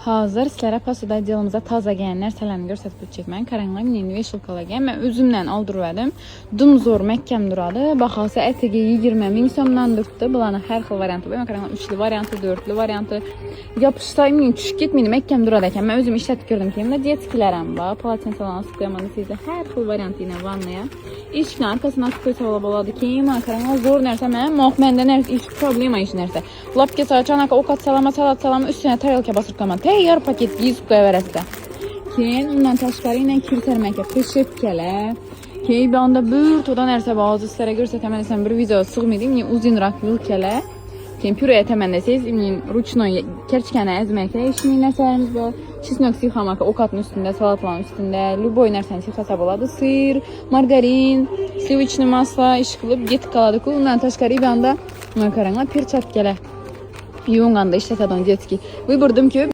Hazır sizlərə pasoda dilimize taza gələn nərsələrini göstərib çəkmən. Qaranlığa minini ve şılqalagan. Mən özümdən aldırıverdim. Dum zor məhkəm duradı. Baxası ətəgə 20 min somdan durdu. Bulanın hər xil variantı var. Mən qaranlığa 3'lü variantı, 4'lü variantı. Yapışsayım min düşük getməyini məhkəm duradakən. Mən özüm işlətib gördüm ki, mən diyetkilərəm var. Platinsalan sıqıyamadı sizə hər xil variantı ilə vannaya. İlk arkasına sıqıysa oladı ki, mən qaranlığa zor nərsə mən məndə nərsə iş problema iş nərsə. Lapke saçanaka o kat salama salat salama üstüne tarelka basırkaman. Teyar paket 100 qoyavarazda. Keyin ondan təşkəri ilə kirtərməkə pişepkələ. Keyin bir anda bir toda nərsə bazı sizlərə göstərməlisəm bir video sığmaydım. Uzunrak vilkələ. Keyin püre etəməndəsiz. Ruçnoy kerçkəni əzməklə işini nərsələrimiz var. Çisnok sixamaka o katın üstündə, salatların üstündə. Luboy nərsəni sixasa boladı. Sır, margarin, sliviçli masla iş qılıb get qaladık. Ondan təşkəri bir anda makaronla perçatkələ. Yuvunganda işlətədən detki. Vybırdım ki